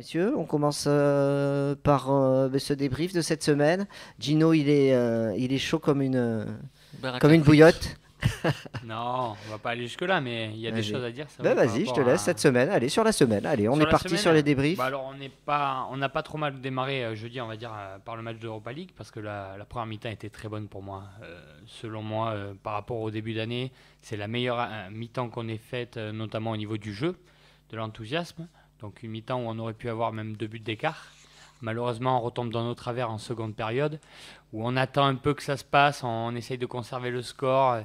Messieurs, on commence par ce débrief de cette semaine. Gino, il est chaud comme une bouillotte. Non, on va pas aller jusque-là, mais il y a des Vas-y. choses à dire. Ben vas-y, je te laisse cette semaine. Allez, sur la semaine. Allez, on est parti sur les débriefs. Alors on n'a pas trop mal démarré jeudi, on va dire, par le match de l'Europa League, parce que la première mi-temps était très bonne pour moi. Selon moi, par rapport au début d'année, c'est la meilleure mi-temps qu'on ait faite, notamment au niveau du jeu, de l'enthousiasme. Donc une mi-temps où on aurait pu avoir même 2 buts d'écart. Malheureusement, on retombe dans nos travers en seconde période, où on attend un peu que ça se passe, on essaye de conserver le score,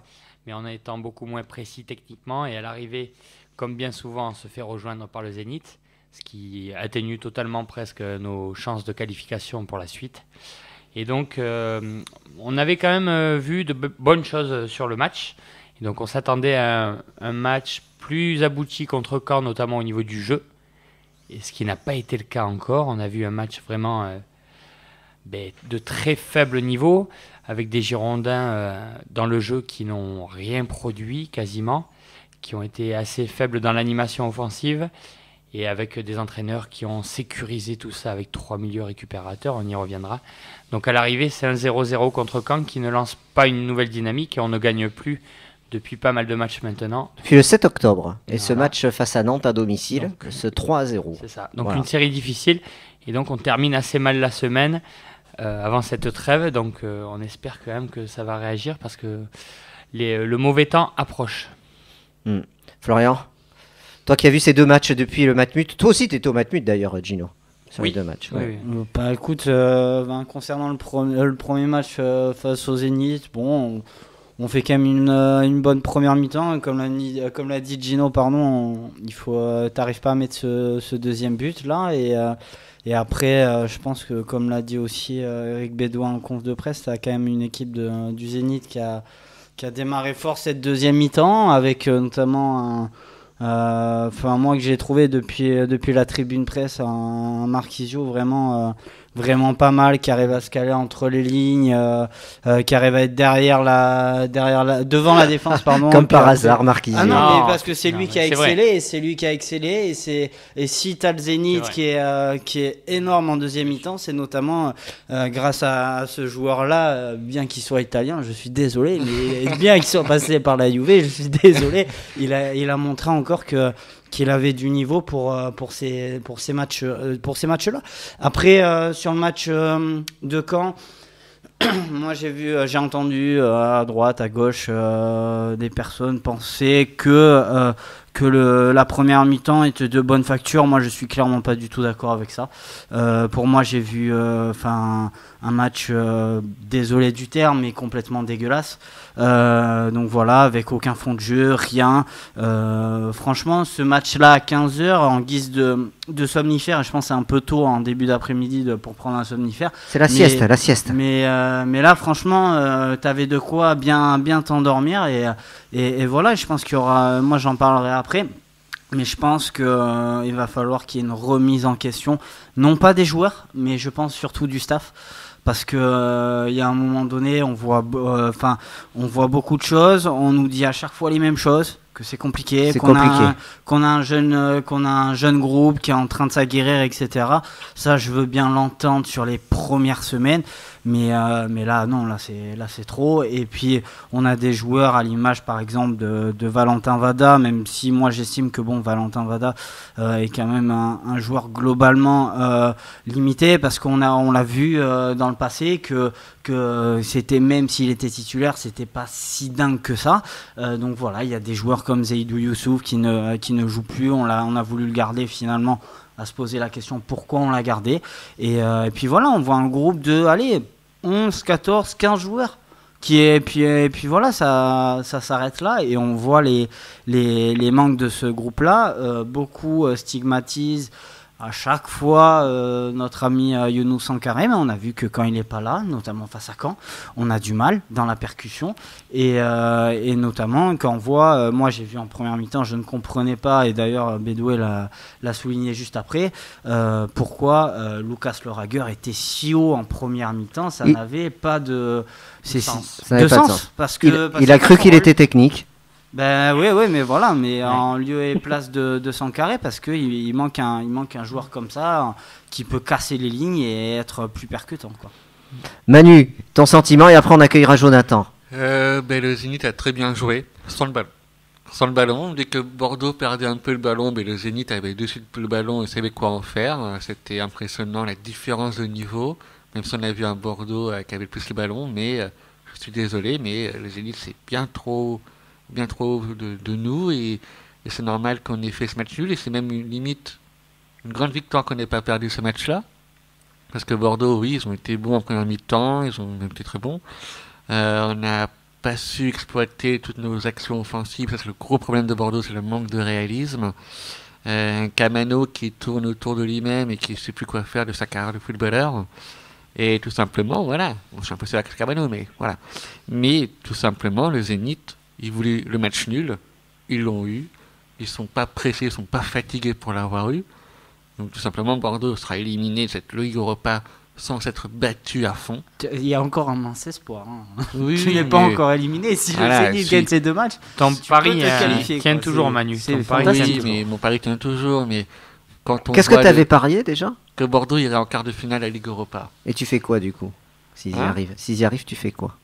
mais en étant beaucoup moins précis techniquement. Et à l'arrivée, comme bien souvent, on se fait rejoindre par le Zénith, ce qui atténue totalement presque nos chances de qualification pour la suite. Et donc, on avait quand même vu de bonnes choses sur le match. Et donc, on s'attendait à un match plus abouti contre Caen, notamment au niveau du jeu. Et ce qui n'a pas été le cas encore. On a vu un match vraiment de très faible niveau, avec des Girondins dans le jeu qui n'ont rien produit quasiment, qui ont été assez faibles dans l'animation offensive, et avec des entraîneurs qui ont sécurisé tout ça avec 3 milieux récupérateurs, on y reviendra. Donc à l'arrivée, c'est un 0-0 contre Caen qui ne lance pas une nouvelle dynamique, et on ne gagne plus depuis pas mal de matchs maintenant. Depuis le 7 octobre. Et Voilà. ce match face à Nantes à domicile, donc, ce 3-0. C'est ça. Donc voilà. Une série difficile. Et donc on termine assez mal la semaine avant cette trêve. Donc on espère quand même que ça va réagir, parce que le mauvais temps approche. Florian, toi qui as vu ces deux matchs depuis le Matmut, toi aussi tu étais au Matmut d'ailleurs, Gino, sur Oui. les deux matchs. Oui, Ouais. oui. Bah écoute, concernant le premier match face au Zénith, bon, on fait quand même une bonne première mi-temps. Comme l'a dit Gino, pardon, t'arrives pas à mettre ce deuxième but là. Et après, je pense que comme l'a dit aussi Eric Bédouin en conf de presse, t'as quand même une équipe du Zénith qui a démarré fort cette deuxième mi-temps, avec notamment moi que j'ai trouvé depuis la tribune presse, un Marquisio vraiment pas mal, qui arrive à se caler entre les lignes, qui arrive à être devant la défense, pardon. Comme par hasard, Marquisio. Ah non, Non, mais parce que c'est non, lui mais qui a c'est vrai. excellé, et c'est lui qui a excellé, et si t'as le Zénith C'est qui est énorme en deuxième mi-temps, c'est notamment grâce à ce joueur-là, bien qu'il soit italien, je suis désolé, mais bien qu'il soit passé par la Juve, je suis désolé, il a montré encore qu'il avait du niveau pour ces matchs-là. Après, sur le match de Caen, moi j'ai entendu à droite, à gauche, des personnes penser que la première mi-temps était de bonne facture. Moi, je suis clairement pas du tout d'accord avec ça. Pour moi, j'ai vu un match, désolé du terme, mais complètement dégueulasse. Donc voilà, avec aucun fond de jeu, rien. Franchement, ce match-là à 15h, en guise de somnifère, je pense que c'est un peu tôt en début d'après-midi pour prendre un somnifère. C'est la sieste. Mais là, franchement, t'avais de quoi bien t'endormir, et voilà. Je pense qu'il y aura, moi j'en parlerai après, mais je pense qu'il va falloir qu'il y ait une remise en question, non pas des joueurs, mais je pense surtout du staff. Parce que il y a un moment donné, on voit beaucoup de choses. On nous dit à chaque fois les mêmes choses, que c'est compliqué, qu'on a un jeune groupe qui est en train de s'aguerrir, etc. Ça, je veux bien l'entendre sur les premières semaines, mais là, non, là c'est trop. Et puis on a des joueurs à l'image, par exemple, de Valentin Vada, même si moi j'estime que Valentin Vada est quand même un joueur globalement limité, parce qu'on l'a vu dans le passé que c'était, même s'il était titulaire, c'était pas si dingue que ça. Donc voilà, il y a des joueurs comme Zeidou Youssouf qui ne joue plus. On a voulu le garder finalement, à se poser la question pourquoi on l'a gardé. Et puis voilà, on voit un groupe de 11, 14, 15 joueurs. Et puis voilà, ça s'arrête là, et on voit les manques de ce groupe-là. Beaucoup stigmatisent à chaque fois notre ami Younous Sankaré, mais on a vu que quand il n'est pas là, notamment face à Caen, on a du mal dans la percussion, et notamment quand on voit, moi j'ai vu en première mi-temps, je ne comprenais pas, et d'ailleurs Bédoué l'a souligné juste après, pourquoi Lucas Leraguer était si haut en première mi-temps. Ça n'avait pas de sens, Ça n'avait pas de sens. Parce que il a cru qu'il était technique. Ben oui, mais voilà, mais en lieu et place de Sankaré, parce qu'il manque un joueur comme ça qui peut casser les lignes et être plus percutant, quoi. Manu, ton sentiment, et après on accueillera Jonathan. Le Zénith a très bien joué sans le ballon. Sans le ballon, dès que Bordeaux perdait un peu le ballon, le Zénith avait de suite le ballon et savait quoi en faire. C'était impressionnant la différence de niveau, même si on a vu un Bordeaux qui avait plus le ballon, mais je suis désolé, mais le Zénith c'est bien trop de nous et c'est normal qu'on ait fait ce match nul et c'est même une grande victoire qu'on n'ait pas perdu ce match-là. Parce que Bordeaux, oui, ils ont été bons en première mi-temps, ils ont même été très bons. On n'a pas su exploiter toutes nos actions offensives, ça c'est le gros problème de Bordeaux, c'est le manque de réalisme. Un Camano qui tourne autour de lui-même et qui ne sait plus quoi faire de sa carrière de footballeur. Et tout simplement, voilà, je suis un peu sévère avec Camano, mais voilà. Mais tout simplement, le Zénith, ils voulaient le match nul, ils l'ont eu, ils sont pas pressés, ils sont pas fatigués pour l'avoir eu. Donc tout simplement, Bordeaux sera éliminé de cette Ligue Europa sans s'être battu à fond. Il y a encore un mince espoir. Oui, tu n'es pas encore éliminé. Si le Zénith gagne ces 2 matchs, ton pari tient toujours, Manu. Oui, mais mon pari tient toujours. Mais quand on Qu'est-ce que tu avais parié déjà ? Que Bordeaux irait en quart de finale à la Ligue Europa. Et tu fais quoi du coup ? S'ils y arrivent, tu fais quoi ?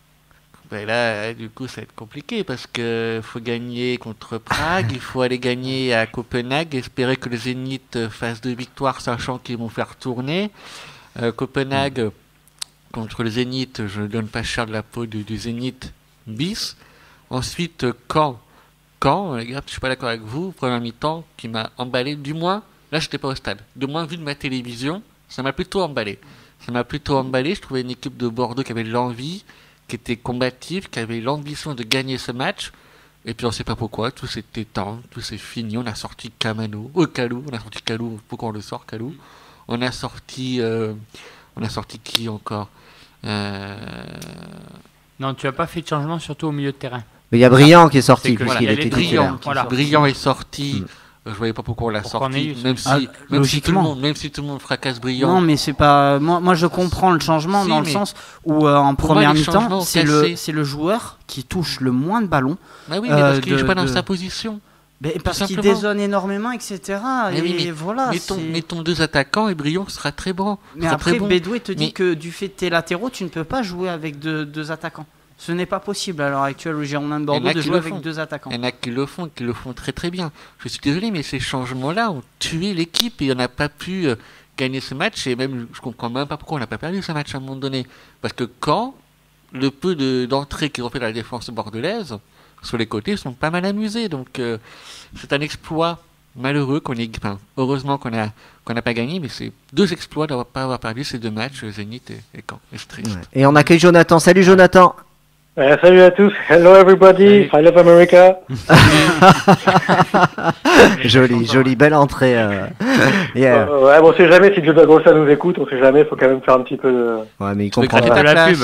Là, du coup, ça va être compliqué parce qu'il faut gagner contre Prague, il faut aller gagner à Copenhague, espérer que le Zénith fasse 2 victoires, sachant qu'ils vont faire tourner. Copenhague, contre le Zénith, je ne donne pas cher de la peau du Zénith bis. Ensuite, Caen, les gars, je ne suis pas d'accord avec vous, première mi-temps qui m'a emballé, du moins, là, je n'étais pas au stade. Du moins, vu de ma télévision, ça m'a plutôt emballé. Je trouvais une équipe de Bordeaux qui avait de l'envie, qui était combatif, qui avait l'ambition de gagner ce match. Et puis on ne sait pas pourquoi, tout s'est éteint, tout s'est fini. On a sorti Calou, pourquoi on le sort, Calou. On a sorti qui encore Non, tu n'as pas fait de changement, surtout au milieu de terrain. Mais il y a Briand qui est sorti, puisqu'il était titulaire. Briand est sorti. Je voyais pas pourquoi on l'a sorti, même si tout le monde fracasse Briand. Non, mais c'est pas. Moi, je comprends le changement dans le sens où en première mi-temps, c'est le joueur qui touche le moins de ballons. Bah oui, mais parce qu'il joue pas dans sa position. Mais parce qu'il dézone énormément, etc. Voilà. Mettons 2 attaquants et Briand sera très bon. Mais après, Bédoué te dit que du fait de tes latéraux, tu ne peux pas jouer avec 2 attaquants. Ce n'est pas possible à l'heure actuelle au Girondins de Bordeaux de jouer avec 2 attaquants. Il y en a qui le font très très bien. Je suis désolé, mais ces changements-là ont tué l'équipe et on n'a pas pu gagner ce match. Et même, je comprends même pas pourquoi on n'a pas perdu ce match à un moment donné. Parce que quand le peu d'entrées qu'ils ont fait dans la défense bordelaise, sur les côtés, sont pas mal amusés. Donc c'est un exploit malheureux heureusement qu'on n'a pas gagné, mais c'est 2 exploits d'avoir pas avoir perdu ces 2 matchs, Zénith et Caen. C'est triste. Ouais. Et on accueille Jonathan. Salut Jonathan. Salut à tous. Hello everybody. I love America. Joli, belle entrée. Yeah. On sait jamais si Joe Dagosa nous écoute, on sait jamais, il faut quand même faire un petit peu de... Ouais, mais il comprend pas. La pub,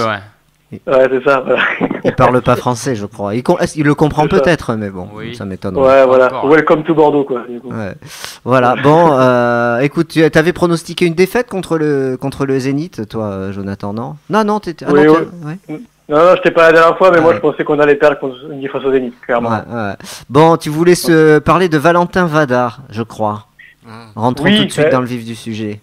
Ouais, c'est ça. Voilà. Il parle pas français, je crois. Il le comprend peut-être, mais bon, ça m'étonne. Ouais, voilà. Welcome to Bordeaux, quoi. Du coup. Ouais. Voilà. Bon, écoute, tu avais pronostiqué une défaite contre le Zénith, toi, Jonathan, non ? Non, t'étais. Oui. Non, j'étais pas la dernière fois, mais moi je pensais qu'on allait perdre face au Zénith, clairement. Ouais. Bon, tu voulais parler de Valentin Vadar, je crois. Rentrons tout de suite dans le vif du sujet.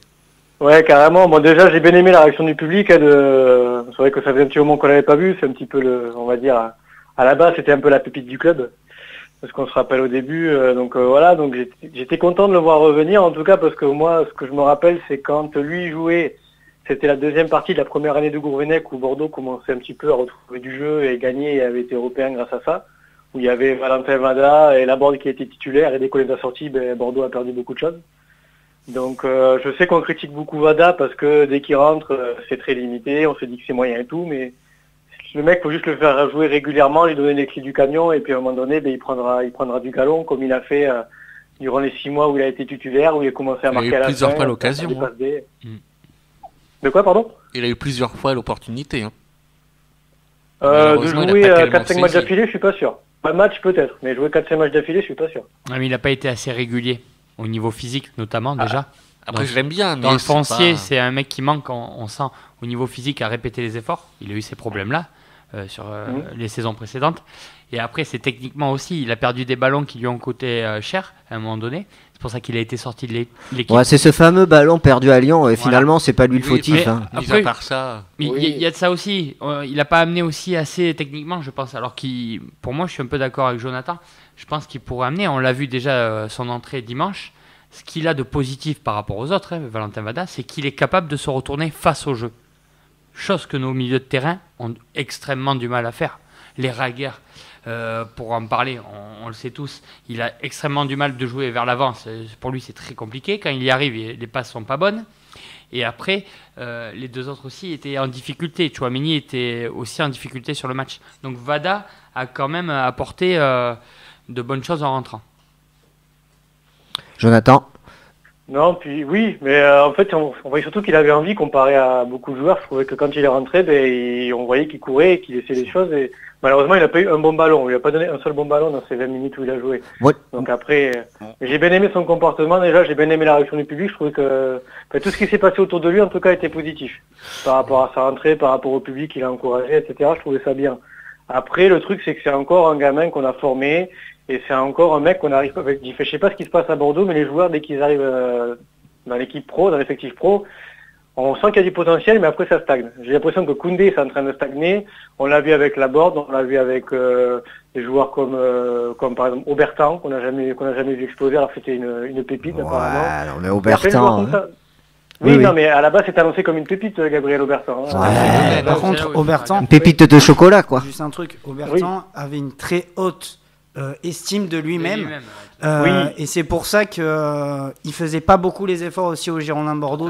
Ouais, carrément. Bon, déjà, j'ai bien aimé la réaction du public. C'est vrai que ça faisait un petit moment qu'on l'avait pas vu. C'est un petit peu on va dire, à la base, c'était un peu la pépite du club. Parce qu'on se rappelle au début. Donc j'étais content de le voir revenir, en tout cas, parce que moi, ce que je me rappelle, c'est quand lui jouait. C'était la deuxième partie de la première année de Gourvenec où Bordeaux commençait un petit peu à retrouver du jeu et gagner et avait été européen grâce à ça. Où il y avait Valentin Vada et Laborde qui était titulaire et dès qu'on les a sortis, Bordeaux a perdu beaucoup de choses. Donc je sais qu'on critique beaucoup Vada parce que dès qu'il rentre, c'est très limité, on se dit que c'est moyen et tout, mais le mec, faut juste le faire jouer régulièrement, lui donner les clés du camion et puis à un moment donné, il prendra du galon comme il a fait durant les 6 mois où il a été titulaire, où il a commencé à marquer à la fin. Il a eu plusieurs fois l'occasion. De quoi, pardon ? Il a eu plusieurs fois l'opportunité. De jouer 4-5 matchs d'affilée, je suis pas sûr. Pas de match peut-être, mais jouer 4-5 matchs d'affilée, je suis pas sûr. Ouais, mais il n'a pas été assez régulier, au niveau physique notamment déjà. Après, je l'aime bien. Mais dans le foncier, c'est un mec qui manque, on sent, au niveau physique, à répéter les efforts. Il a eu ces problèmes-là. sur les saisons précédentes. Et après, c'est techniquement aussi, il a perdu des ballons qui lui ont coûté cher à un moment donné. C'est pour ça qu'il a été sorti de l'équipe. Ouais, c'est ce fameux ballon perdu à Lyon, et finalement, c'est pas lui le fautif. Mis à part ça. Il y a de ça aussi. Il n'a pas amené aussi assez techniquement, je pense. Alors pour moi, je suis un peu d'accord avec Jonathan. Je pense qu'il pourrait amener, on l'a vu déjà son entrée dimanche, ce qu'il a de positif par rapport aux autres, Valentin Vada, c'est qu'il est capable de se retourner face au jeu. Chose que nos milieux de terrain ont extrêmement du mal à faire. Les Raguer, pour en parler, on le sait tous, il a extrêmement du mal de jouer vers l'avant. Pour lui, c'est très compliqué. Quand il y arrive, les passes sont pas bonnes. Et après, les deux autres aussi étaient en difficulté. Tchouaméni était aussi en difficulté sur le match. Donc Vada a quand même apporté de bonnes choses en rentrant. Jonathan? Non, puis oui, mais en fait, on voyait surtout qu'il avait envie comparé à beaucoup de joueurs. Je trouvais que quand il est rentré, on voyait qu'il courait et qu'il essayait des choses. Et malheureusement, il n'a pas eu un bon ballon. Il n'a pas donné un seul bon ballon dans ces 20 minutes où il a joué. Ouais. Donc après, j'ai bien aimé son comportement. Déjà, j'ai bien aimé la réaction du public. Je trouvais que tout ce qui s'est passé autour de lui, en tout cas, était positif. Par rapport à sa rentrée, par rapport au public qu'il a encouragé, etc. Je trouvais ça bien. Après, le truc, c'est que c'est encore un gamin qu'on a formé. Et c'est encore un mec qu'on arrive pas avec. Je sais pas ce qui se passe à Bordeaux, mais les joueurs, dès qu'ils arrivent dans l'équipe pro, dans l'effectif pro, on sent qu'il y a du potentiel, mais après ça stagne. J'ai l'impression que Koundé, c'est en train de stagner. On l'a vu avec Laborde, on l'a vu avec des joueurs comme par exemple Aubertan, qu'on n'a jamais vu exploser, alors que c'était une pépite apparemment. Non, mais Aubertan. Oui, non, mais à la base, c'est annoncé comme une pépite, Gabriel Aubertan. Par contre, Aubertan... Une pépite de chocolat, quoi. Juste un truc, Aubertan avait une très haute estime de lui-même. Et c'est pour ça qu'il ne faisait pas beaucoup les efforts aussi au Girondins Bordeaux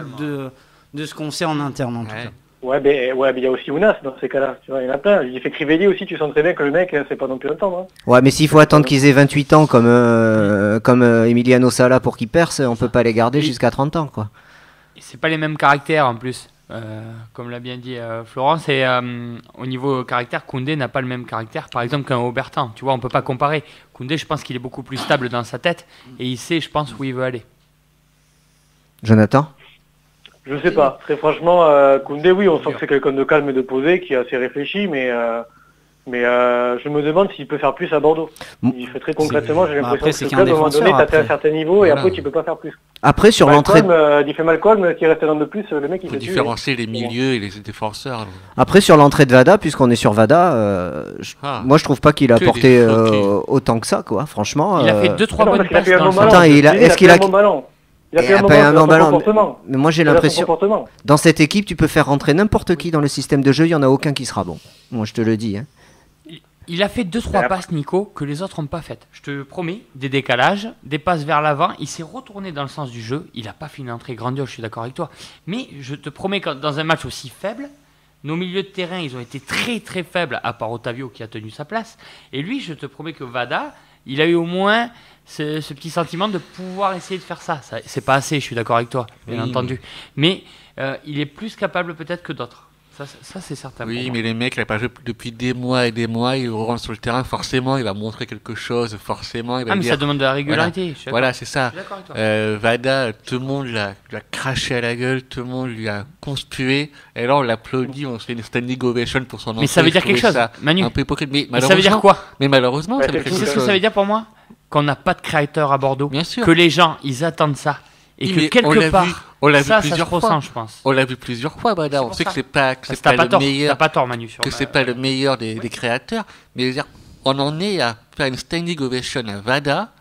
de ce qu'on sait en interne, en tout cas. Ouais, mais il y a aussi Ounas dans ces cas-là. Tu vois, il y en a plein. Il fait Crivelli aussi, tu sens très bien que le mec, c'est pas non plus entendre. Hein. Ouais, mais s'il faut attendre qu'ils aient 28 ans comme Emiliano Sala pour qu'ils percent, on peut pas les garder jusqu'à 30 ans, quoi. Et c'est pas les mêmes caractères en plus. Comme l'a bien dit Florence, et au niveau caractère, Koundé n'a pas le même caractère, par exemple, qu'un Aubertan. Tu vois, on peut pas comparer. Koundé, je pense qu'il est beaucoup plus stable dans sa tête et il sait, je pense, où il veut aller. Jonathan? Je sais pas. Très franchement, Koundé, oui, on sent que c'est quelqu'un de calme et de posé, qui est assez réfléchi, mais je me demande s'il peut faire plus à Bordeaux. Il fait très concrètement, j'ai l'impression que ce club, à un moment donné, t'as fait un certain niveau et après tu peux pas faire plus. Après, sur l'entrée... Il fait Malcolm qui reste un an de plus, le mec il fait différencier les milieux et les défenseurs. Alors. Après, sur l'entrée de Vada, puisqu'on est sur Vada, moi je trouve pas qu'il a apporté autant que ça, quoi. Franchement... Il a fait 2-3 bonnes passes dans le centre. Attends, est-ce qu'il a... Il a fait un bon ballon. Mais moi j'ai l'impression, dans cette équipe, tu peux faire rentrer n'importe qui dans le système de jeu, il n'y en a aucun qui sera bon. Moi je te le dis. Hein. Il a fait 2-3 passes, Nico, que les autres n'ont pas faites. Je te promets, des décalages, des passes vers l'avant. Il s'est retourné dans le sens du jeu. Il n'a pas fait une entrée grandiose, je suis d'accord avec toi. Mais je te promets que dans un match aussi faible, nos milieux de terrain, ils ont été très très faibles, à part Otavio qui a tenu sa place. Et lui, je te promets que Vada, il a eu au moins ce petit sentiment de pouvoir essayer de faire ça. C'est pas assez, je suis d'accord avec toi, bien entendu. Mais il est plus capable peut-être que d'autres. Ça c'est certain. Oui, mais les mecs, il n'a pas joué depuis des mois et des mois, il rentre sur le terrain, forcément, il va montrer quelque chose, forcément. Il va mais dire... ça demande de la régularité. Voilà, c'est ça. Vada, tout le monde l'a craché à la gueule, tout le monde lui a conspué, et là on l'applaudit, on se fait une standing ovation pour son entrée. Mais ça veut dire quelque chose, Manu. Un peu hypocrite, mais ça veut dire quoi? Mais malheureusement, ça veut dire quelque chose. Tu sais ce que ça veut dire pour moi? Qu'on n'a pas de créateur à Bordeaux. Bien sûr. Que les gens, ils attendent ça. Et que quelque part, on l'a vu ça plusieurs se ressent, je pense. On l'a vu plusieurs fois, Vada. On sait que c'est pas le meilleur. T'as pas tort, Manu. Que c'est pas le meilleur des créateurs, mais on en est à faire une standing ovation à Vada.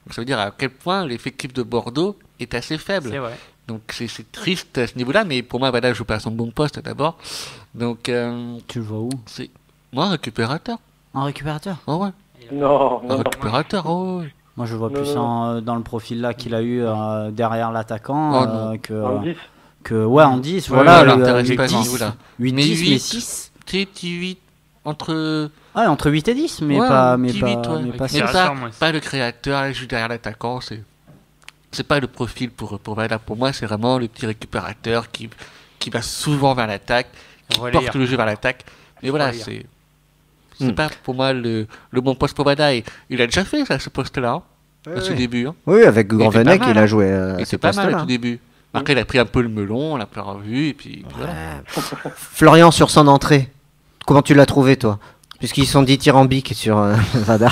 Donc ça veut dire à quel point l'effectif de Bordeaux est assez faible. C'est vrai. Donc c'est triste à ce niveau-là, mais pour moi Vada joue pas à son bon poste d'abord. Donc tu le vois où? C'est moi un récupérateur. Un récupérateur? Oh ouais. Non. Un récupérateur. Oh ouais. Moi, je vois plus dans le profil là qu'il a eu derrière l'attaquant en 10. En 10, voilà. Les 10, 8, mais 10, 8, mais 6. Tu 8 entre... Ouais, entre 8 et 10, mais pas le créateur, juste derrière l'attaquant, c'est pas le profil pour Vada. Pour moi, c'est vraiment le petit récupérateur qui va souvent vers l'attaque, qui porte le jeu vers l'attaque. Mais voilà, c'est pas pour moi le bon poste pour Vada. Et il a déjà fait ça, ce poste-là, à ce début. Hein. Oui, avec Grandvenec, il a joué à ce poste-là. C'est pas mal au tout début. Après, il a pris un peu le melon, on l'a pas revu, et puis voilà. Florian, sur son entrée, Comment tu l'as trouvé, toi? Puisqu'ils sont dithyrambiques sur Vada.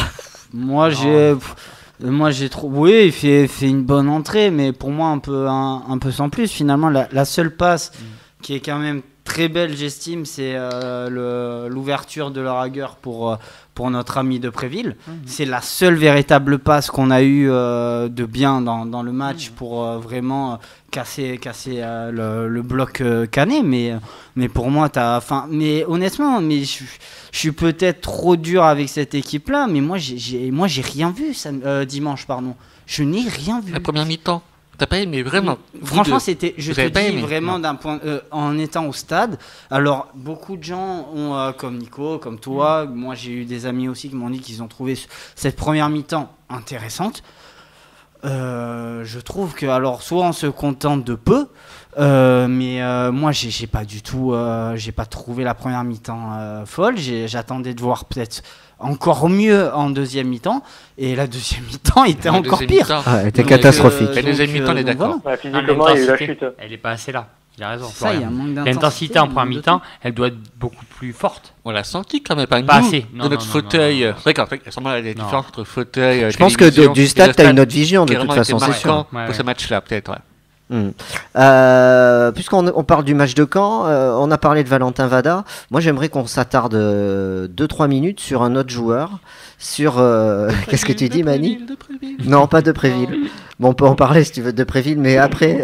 Moi, j'ai trouvé. Oui, il fait une bonne entrée, mais pour moi, un peu sans plus. Finalement, la seule passe qui est quand même très belle, j'estime, c'est l'ouverture de l'Orager pour notre ami de Préville. C'est la seule véritable passe qu'on a eue de bien dans le match pour vraiment casser le bloc canet. Mais pour moi, mais honnêtement, je suis peut-être trop dur avec cette équipe-là, mais moi, j'ai rien vu dimanche, pardon. Je n'ai rien vu. La première mi-temps. T'as pas aimé vraiment? Franchement, je te dis aimé, vraiment d'un point, en étant au stade. Alors, beaucoup de gens ont, comme Nico, comme toi, moi j'ai eu des amis aussi qui m'ont dit qu'ils ont trouvé cette première mi-temps intéressante. Je trouve que, alors, soit on se contente de peu, mais moi j'ai pas du tout, j'ai pas trouvé la première mi-temps folle. J'attendais de voir peut-être encore mieux en deuxième mi-temps, et la deuxième mi-temps était encore pire. Elle était catastrophique. La deuxième mi-temps, on est d'accord. Voilà. Physiquement, il y a eu la chute. Elle est pas assez là. Il a raison. Ça, il y a un manque d'intensité. L'intensité en première mi-temps, elle doit être beaucoup plus forte. On l'a senti quand même, pas assez. De notre fauteuil. C'est vrai qu'en fait, il y a sûrement la différence entre fauteuil. Je pense que du stade, tu as une autre vision, de toute façon, c'est sûr. Pour ce match-là, peut-être, ouais. Puisqu'on parle du match de Caen, on a parlé de Valentin Vada. Moi, j'aimerais qu'on s'attarde 2-3 minutes sur un autre joueur. Sur qu'est-ce que tu dis, Mani? Non, pas de Préville. Bon, on peut en parler si tu veux de Préville, mais après,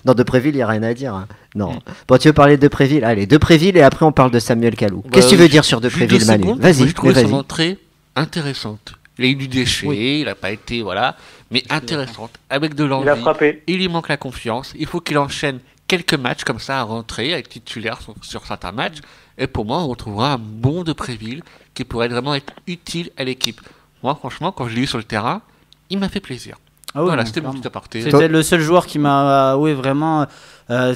non, de Préville, il n'y a rien à dire. Hein. Non. Bon, tu veux parler de Préville? Allez, de Préville, et après on parle de Samuel Kalou. Qu'est-ce que tu veux dire sur de Préville, Manu? Vas-y. Je trouvais son entrée intéressante. Il a eu du déchet, il n'a pas été, voilà, mais intéressante, avec de l'envie. Il a frappé. Il lui manque la confiance. Il faut qu'il enchaîne quelques matchs comme ça à rentrer, avec titulaire sur certains matchs. Et pour moi, on retrouvera un bon de Préville qui pourrait vraiment être utile à l'équipe. Moi, franchement, quand je l'ai eu sur le terrain, il m'a fait plaisir. Ah oui, voilà, c'était mon petit aparté. C'était le seul joueur qui m'a, vraiment.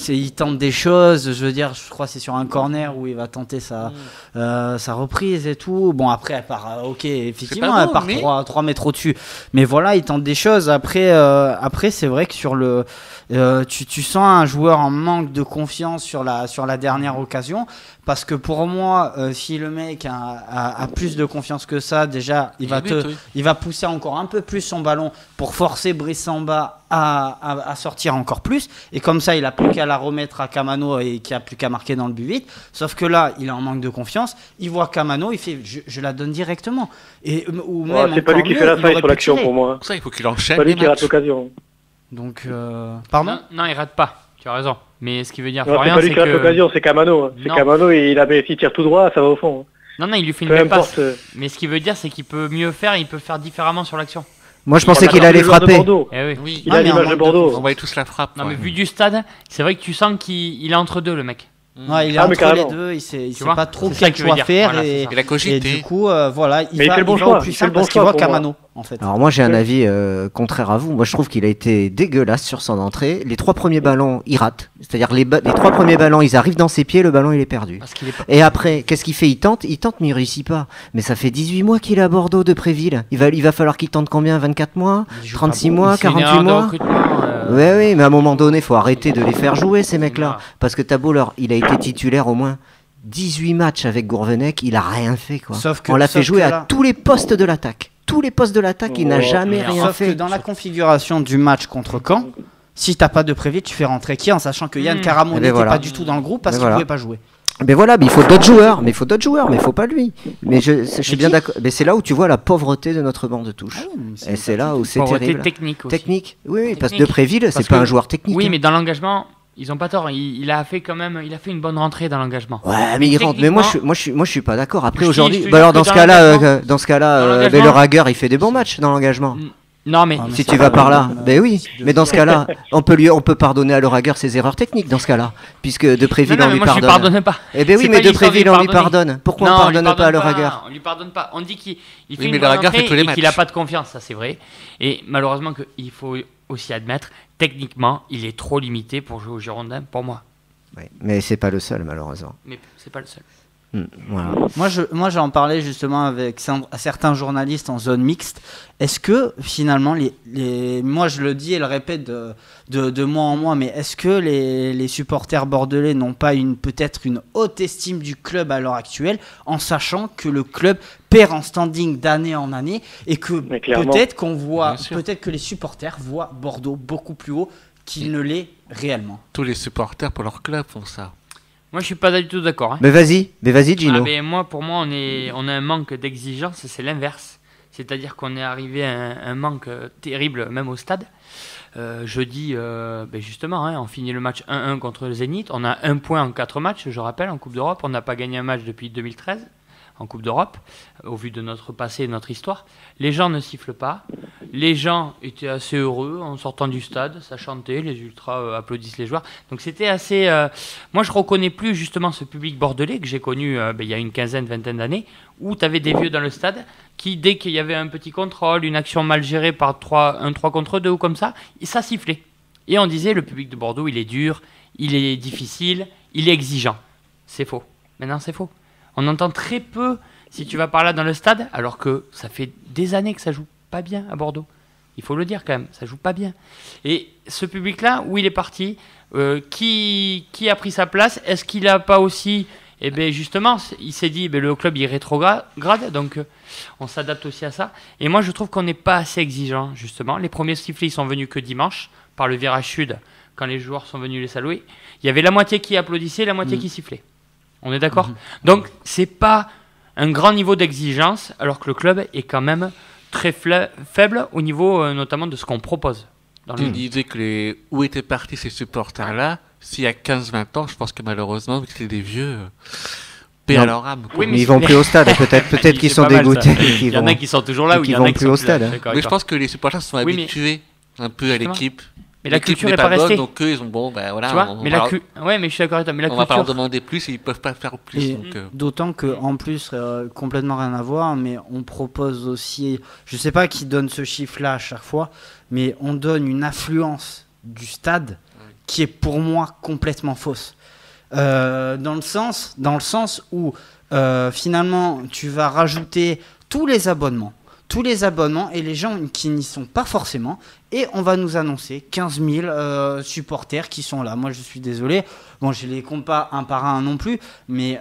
Il tente des choses. Je veux dire, je crois que c'est sur un corner où il va tenter sa reprise et tout. Bon, après, elle part. Ok, effectivement, elle part 3 mètres au-dessus. Mais voilà, il tente des choses. Après, c'est vrai que sur le, tu sens un joueur en manque de confiance sur la dernière occasion. Parce que pour moi, si le mec a plus de confiance que ça, déjà, il va pousser encore un peu plus son ballon pour forcer Brice Samba à sortir encore plus. Et comme ça, il n'a plus qu'à la remettre à Kamano et qui n'a plus qu'à marquer dans le but vite. Sauf que là, il est en manque de confiance. Il voit Kamano, il fait je la donne directement. Ou même c'est pas lui qui fait la faille sur l'action pour moi. Pour ça, il faut qu'il enchaîne. C'est pas lui qui rate l'occasion. Donc, pardon? Non, il rate pas. Tu as raison. Mais ce qui veut dire c'est pas lui qui rate l'occasion, c'est Kamano. C'est Kamano, s'il tire tout droit, ça va au fond. Non, il lui fait une belle passe. Mais ce qui veut dire, c'est qu'il peut mieux faire, il peut faire différemment sur l'action. Moi, je pensais qu'il allait frapper. Oui. Il a l'image de Bordeaux. On voyait tous la frappe. Non, mais vu du stade, c'est vrai que tu sens qu'il est entre deux, le mec. Ouais, il est entre les deux, il sait pas trop quel choix faire. Voilà, et du coup, voilà, il va au plus simple parce qu'il voit Kamano. En fait. Alors moi j'ai un avis contraire à vous. Moi je trouve qu'il a été dégueulasse sur son entrée. Les 3 premiers ballons il rate. C'est-à-dire les 3 premiers ballons ils arrivent dans ses pieds, le ballon il est perdu. Et après qu'est-ce qu'il fait? Il tente mais il réussit pas. Mais ça fait 18 mois qu'il est à Bordeaux de Préville. Il va falloir qu'il tente combien? 24 mois? 36 mois? 48 mois? Oui, mais à un moment donné faut arrêter de les faire jouer ces mecs-là. Parce que Tabouleur il a été titulaire au moins 18 matchs avec Gourvenec, il a rien fait quoi. On l'a fait jouer à tous les postes de l'attaque. Tous les postes de l'attaque, il n'a jamais rien fait. Sauf que dans la configuration du match contre Caen, si t'as pas de Préville, tu fais rentrer qui en sachant que Yann Caramon n'était pas du tout dans le groupe parce qu'il pouvait pas jouer. Mais voilà, mais il faut d'autres joueurs, mais il faut pas lui. Mais je suis bien d'accord. Mais c'est là où tu vois la pauvreté de notre banc de touche. Et c'est là où c'est terrible. Technique aussi. Technique. Oui, parce que de Préville, c'est pas un joueur technique. Oui, mais dans l'engagement. Ils ont pas tort, il a fait une bonne rentrée dans l'engagement. Ouais, mais il rentre. Mais moi je suis pas d'accord. Après aujourd'hui, alors dans ce cas-là, le Rager il fait des bons matchs dans l'engagement. Non mais si tu vas par là, ben oui. Mais dans ce cas-là, on peut pardonner à le Rager ses erreurs techniques dans ce cas-là, puisque de Préville on lui pardonne. Je lui pardonne pas. Eh ben oui, mais de Préville on lui pardonne. Pourquoi on pardonne pas à le Rager? On lui pardonne pas. On dit qu'il fait une bonne rentrée et qu'il a pas de confiance, ça c'est vrai. Et malheureusement il faut aussi admettre, techniquement, il est trop limité pour jouer au Girondin, pour moi. Oui, mais c'est pas le seul, malheureusement. Mais c'est pas le seul. Voilà. Moi, j'en parlais justement avec certains journalistes en zone mixte. Est-ce que finalement, moi je le dis et le répète de mois en mois, mais est-ce que les supporters bordelais n'ont pas peut-être une haute estime du club à l'heure actuelle, en sachant que le club perd en standing d'année en année et que peut-être que les supporters voient Bordeaux beaucoup plus haut qu'il ne l'est réellement. Tous les supporters pour leur club font ça. Moi, je suis pas du tout d'accord. Hein. Mais vas-y, Gino. Pour moi, on a un manque d'exigence, c'est l'inverse. C'est-à-dire qu'on est arrivé à un manque terrible, même au stade. Jeudi, justement, on finit le match 1-1 contre le Zénith. On a 1 point en 4 matchs, je rappelle, en Coupe d'Europe. On n'a pas gagné un match depuis 2013 en Coupe d'Europe, au vu de notre passé et de notre histoire. Les gens ne sifflent pas. Les gens étaient assez heureux en sortant du stade, ça chantait, les ultras applaudissent les joueurs. Donc c'était assez... Moi, je reconnais plus justement ce public bordelais que j'ai connu il y a une vingtaine d'années, où tu avais des vieux dans le stade qui, dès qu'il y avait un petit contrôle, une action mal gérée par un 3 contre 2 ou comme ça sifflait. Et on disait, le public de Bordeaux, il est dur, il est difficile, il est exigeant. C'est faux. Maintenant, c'est faux. On entend très peu, si tu vas par là dans le stade, alors que ça fait des années que ça joue pas bien à Bordeaux. Il faut le dire quand même, ça joue pas bien. Et ce public-là, où il est parti, qui a pris sa place? Est-ce qu'il n'a pas aussi... justement, il s'est dit, le club il est rétrograde, donc on s'adapte aussi à ça. Et moi, je trouve qu'on n'est pas assez exigeant, justement. Les premiers sifflets, ils sont venus que dimanche, par le virage sud, quand les joueurs sont venus les saluer. Il y avait la moitié qui applaudissait, la moitié qui sifflait. On est d'accord? Donc, c'est pas un grand niveau d'exigence, alors que le club est quand même très faible au niveau notamment de ce qu'on propose. Tu disais que où étaient partis ces supporters-là? S'il y a 15-20 ans, je pense que malheureusement, vu que c'était des vieux, paix à leur âme. Oui, mais ils vont plus au stade, peut-être qu'ils sont dégoûtés. Il y en a qui sont toujours là, ou il y en a qui vont plus au stade. Mais je pense que les supporters sont habitués un peu à l'équipe. Mais la culture n'est pas restée. Donc eux, ils ont voilà. Tu vois, mais je suis d'accord avec toi. Mais on va pas leur demander plus et ils peuvent pas faire plus. D'autant que en plus, complètement rien à voir, mais on propose aussi, je sais pas qui donne ce chiffre-là à chaque fois, mais on donne une affluence du stade qui est pour moi complètement fausse. Dans le sens où finalement tu vas rajouter tous les abonnements et les gens qui n'y sont pas forcément, et on va nous annoncer 15 000 supporters qui sont là. Moi je suis désolé, bon je les compte pas un par un non plus, mais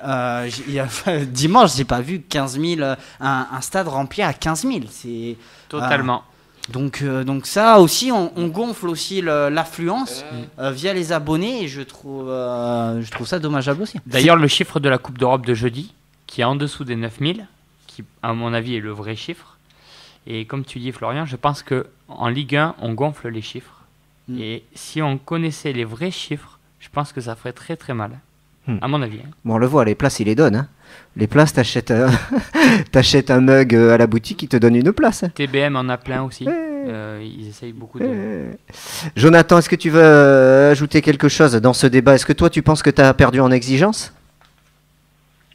dimanche j'ai pas vu 15 000, un stade rempli à 15 000. C'est, totalement. Donc ça aussi, on gonfle aussi l'affluence via les abonnés, et je trouve ça dommageable aussi. D'ailleurs, le chiffre de la Coupe d'Europe de jeudi, qui est en dessous des 9000, qui à mon avis est le vrai chiffre, et comme tu dis Florian, je pense qu'en Ligue 1, on gonfle les chiffres, et si on connaissait les vrais chiffres, je pense que ça ferait très très mal, à mon avis. Bon, on le voit, les places, il les donne. Hein. Les places, t'achètes un mug à la boutique, ils te donnent une place. TBM en a plein aussi. Ils essayent beaucoup de... Jonathan, est-ce que tu veux ajouter quelque chose dans ce débat? Est-ce que toi, tu penses que tu as perdu en exigence?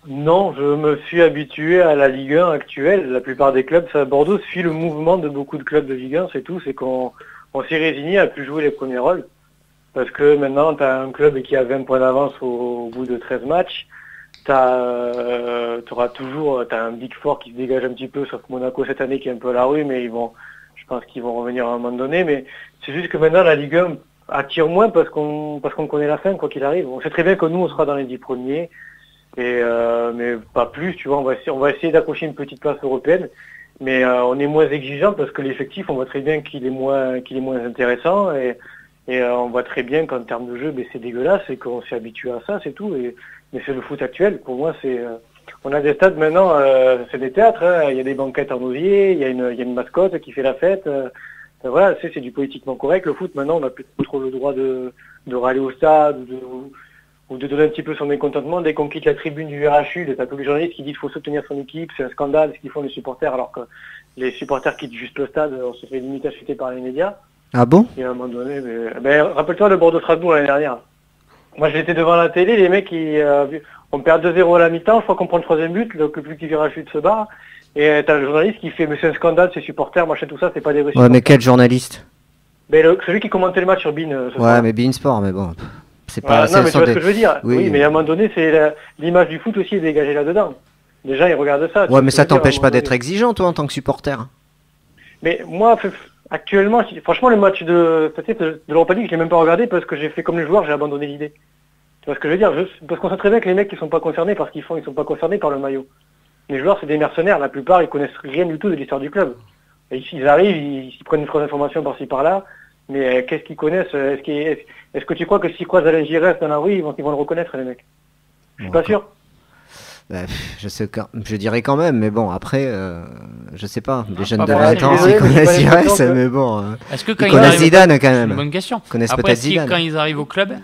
Non, je me suis habitué à la Ligue 1 actuelle. La plupart des clubs, Bordeaux suit le mouvement de beaucoup de clubs de Ligue 1, c'est tout. C'est qu'on s'est résigné à plus jouer les premiers rôles. Parce que maintenant, tu as un club qui a 20 points d'avance au bout de 13 matchs. T'auras toujours un Big Four qui se dégage un petit peu, sauf Monaco cette année qui est un peu à la rue, mais je pense qu'ils vont revenir à un moment donné. Mais c'est juste que maintenant la Ligue 1 attire moins parce qu'on connaît la fin, quoi qu'il arrive. On sait très bien que nous on sera dans les 10 premiers, mais pas plus. Tu vois, on va essayer d'accrocher une petite place européenne, mais on est moins exigeant parce que l'effectif, on voit très bien qu'il est moins intéressant, et on voit très bien qu'en termes de jeu, c'est dégueulasse et qu'on s'est habitué à ça, c'est tout. Mais c'est le foot actuel. Pour moi, on a des stades maintenant, c'est des théâtres. Hein. Il y a des banquettes en osier, il y a une mascotte qui fait la fête. Voilà, c'est du politiquement correct. Le foot, maintenant, on n'a plus trop le droit de râler au stade ou de donner un petit peu son mécontentement. Dès qu'on quitte la tribune du VRHU, t'as tous les journalistes qui disent qu'il faut soutenir son équipe, c'est un scandale ce qu'ils font les supporters, alors que les supporters quittent juste le stade, on se fait limite acheter par les médias. Ah bon? Et à un moment donné, rappelle-toi le Bordeaux-Strasbourg l'année dernière. Moi, j'étais devant la télé, les mecs, on perd 2-0 à la mi-temps, je crois qu'on prend le troisième but, le plus petit virage chute se barre, et t'as le journaliste qui fait, mais c'est un scandale, ces supporters, machin, tout ça, c'est pas des vrais supporters. Ouais, mais quel journaliste? Celui qui commentait le match sur BeIN. Ouais, mais BeIN Sport, mais bon. C'est pas. Non, mais tu vois ce que je veux dire. Oui, mais à un moment donné, c'est l'image du foot aussi est dégagée là-dedans. Les gens, ils regardent ça. Ouais, mais ça t'empêche pas d'être exigeant, toi, en tant que supporter. Mais moi, actuellement, franchement, le match de l'Europa League, je l'ai même pas regardé parce que j'ai fait comme les joueurs, j'ai abandonné l'idée. Tu vois ce que je veux dire? Parce qu'on sait très bien que les mecs qui sont pas concernés par ce qu'ils font, ils sont pas concernés par le maillot. Les joueurs, c'est des mercenaires. La plupart, ils connaissent rien du tout de l'histoire du club. Et ils arrivent, ils prennent une phrase d'information par-ci par-là. Mais qu'est-ce qu'ils connaissent? Est-ce que tu crois que s'ils croisent Alain Giresse dans la rue, ils vont le reconnaître, les mecs? Je suis pas sûr. Je dirais quand même, mais bon, après, je sais pas. Les jeunes de pas 20 ans, ils connaissent Giresse, mais bon. Est-ce que quand ils connaissent Zidane quand même. C'est une bonne question. Ils connaissent Après, peut-être Zidane. quand ils arrivent au club,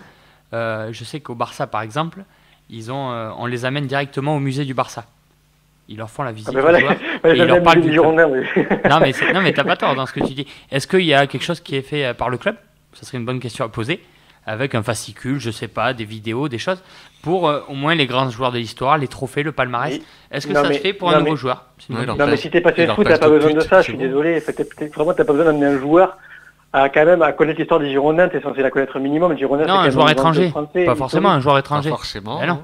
je sais qu'au Barça, par exemple, on les amène directement au musée du Barça. Ils leur font la visite. Ah ben voilà, et ils leur parlent du Girondin, oui. Non, mais t'as pas tort dans ce que tu dis. Est-ce qu'il y a quelque chose qui est fait par le club? Ça serait une bonne question à poser. Avec un fascicule, je sais pas, des vidéos, des choses, pour au moins les grands joueurs de l'histoire, les trophées, le palmarès. Oui. Est-ce que ça se fait pour un nouveau joueur? Non, mais si t'es passé de foot, t'as pas besoin de ça, je suis désolé. Vraiment, t'as pas besoin d'amener un joueur à connaître l'histoire des Girondins, t'es censé la connaître un minimum. Les Girondins, non, un joueur étranger. Pas forcément un joueur étranger. Pas forcément. Non.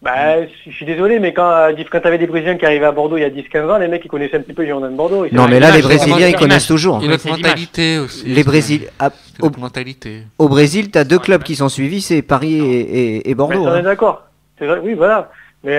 Bah, je suis désolé, mais quand t'avais des Brésiliens qui arrivaient à Bordeaux il y a 10-15 ans, les mecs, ils connaissaient un petit peu les Girondins de Bordeaux. Non, mais là, les Brésiliens, ils connaissent toujours. Et notre mentalité aussi. Les Brésiliens. Au Brésil, t'as deux clubs qui sont suivis, c'est Paris et Bordeaux. On est d'accord. C'est vrai, oui, voilà. Mais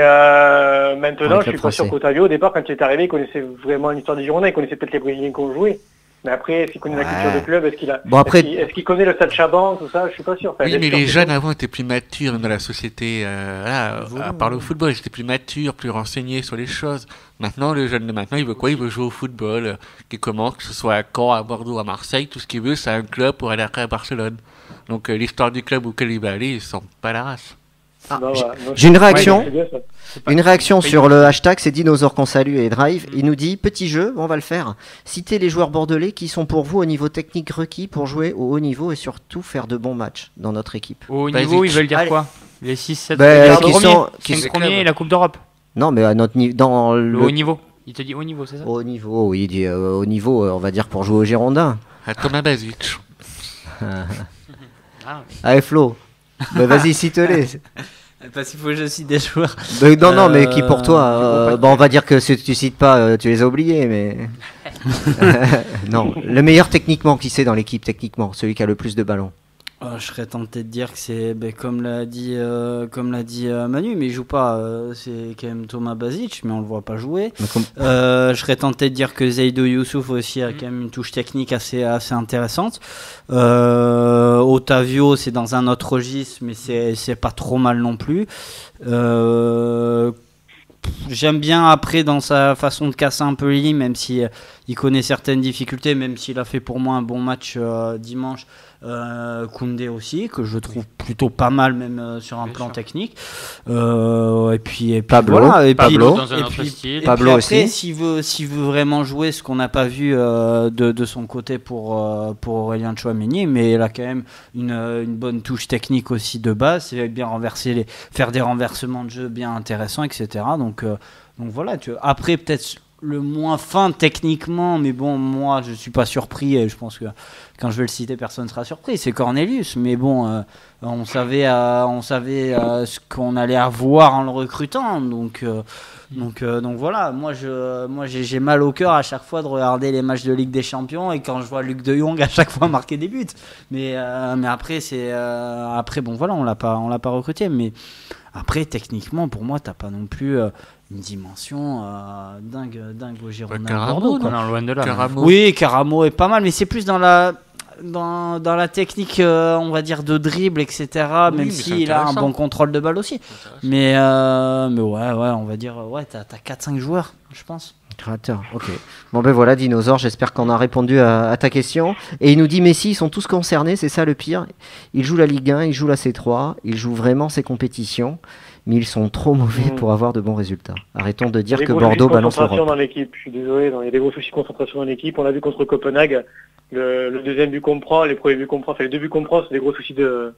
maintenant, je suis pas sûr qu'Otavio, au départ, quand il est arrivé, il connaissait vraiment l'histoire des Girondins, il connaissait peut-être les Brésiliens qui ont joué. Mais après, est-ce qu'il connaît la culture de club? Est-ce qu'il connaît le Stade Chaban, tout ça? Je suis pas sûr. Oui, mais les jeunes avant étaient plus matures dans la société. À part le football, ils étaient plus matures, plus renseignés sur les choses. Maintenant, le jeune de maintenant, il veut quoi? Il veut jouer au football. Comment? Que ce soit à Caen, à Bordeaux, à Marseille, tout ce qu'il veut, c'est un club pour aller après à Barcelone. Donc l'histoire du club auquel il va aller, ils sont pas la race. J'ai une réaction. Une réaction sur le hashtag, c'est Dinosaure qu'on salue et Drive. Il nous dit, petit jeu, on va le faire. Citez les joueurs bordelais qui sont pour vous au niveau technique requis pour jouer au haut niveau et surtout faire de bons matchs dans notre équipe. Au haut niveau, ils veulent dire quoi? Les 6-7 premiers et la Coupe d'Europe. Non, mais à notre niveau, dans le haut niveau. Il te dit haut niveau, c'est ça? Haut niveau, oui, il dit haut niveau, on va dire pour jouer au Girondins. À Thomas Basic. Allez Flo, vas-y, cite-les. Parce qu'il faut que je cite des joueurs. Non, mais qui pour toi on va dire que si tu cites pas, tu les as oubliés, mais... non, le meilleur techniquement, qui c'est dans l'équipe, techniquement, celui qui a le plus de ballons. Je serais tenté de dire que c'est comme l'a dit Manu, mais il joue pas. C'est quand même Thomas Basic, mais on le voit pas jouer. Je serais tenté de dire que Zaidou Youssouf aussi a quand même une touche technique assez intéressante. Otavio, c'est dans un autre registre, mais c'est pas trop mal non plus. J'aime bien après dans sa façon de casser un peu les lignes, même si il connaît certaines difficultés, même s'il a fait pour moi un bon match dimanche. Koundé aussi, que je trouve plutôt pas mal même sur un plan technique. Et puis Pablo, voilà. Et Pablo dans un autre style. Pablo après, aussi. s'il veut vraiment jouer ce qu'on n'a pas vu de son côté pour Aurélien Tchouaméni, mais il a quand même une bonne touche technique aussi de base. C'est bien faire des renversements de jeu bien intéressants, etc. Donc voilà. Après peut-être le moins fin techniquement, mais bon, moi je suis pas surpris et je pense que quand je vais le citer, personne ne sera surpris. C'est Cornelius, mais bon, on savait ce qu'on allait avoir en le recrutant, donc voilà. Moi j'ai mal au cœur à chaque fois de regarder les matchs de Ligue des Champions et quand je vois Luc de Jong à chaque fois marquer des buts. Mais après après bon voilà, on l'a pas recruté, mais après techniquement pour moi t'as pas non plus une dimension dingue au Girondins de Bordeaux. Non, loin de là. Caramo. Oui, Caramo est pas mal, mais c'est plus dans la technique, on va dire, de dribble, etc. Oui, même s'il a un bon contrôle de balle aussi. Mais ouais, on va dire, t'as 4-5 joueurs, je pense. Créateur, ok. Bon ben voilà, Dinosaure, j'espère qu'on a répondu à ta question. Et il nous dit Messi, ils sont tous concernés, c'est ça le pire. Ils jouent la Ligue 1, ils jouent la C3, ils jouent vraiment ces compétitions, mais ils sont trop mauvais pour avoir de bons résultats. Arrêtons de dire que Bordeaux balance l'Europe. Dans l'équipe, je suis désolé, il y a des gros soucis de concentration dans l'équipe. On l'a vu contre Copenhague, le deuxième but qu'on prend, les premiers buts qu'on prend, les deux buts qu'on prend, c'est des gros soucis de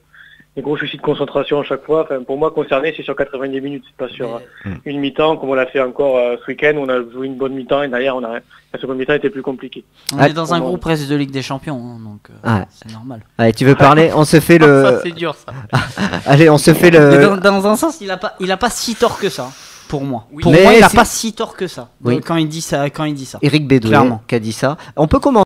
gros soucis de concentration à chaque fois. Enfin, pour moi, concerné, c'est sur 90 minutes, c'est pas sur une mi-temps, comme on l'a fait encore ce week-end, où on a joué une bonne mi-temps et derrière, la seconde mi-temps était plus compliquée. On est dans un groupe presque de Ligue des Champions, hein, donc c'est normal. Allez, tu veux parler? On se fait le. Ça, c'est dur, ça. Allez, on se fait le. Mais dans un sens, il a pas si tort que ça. Pour moi. Oui. Pour Mais moi, il a c'est- pas si tort que ça. Oui. Quand il dit ça. Eric Bédoué Clairement. qui a dit ça. On peut commencer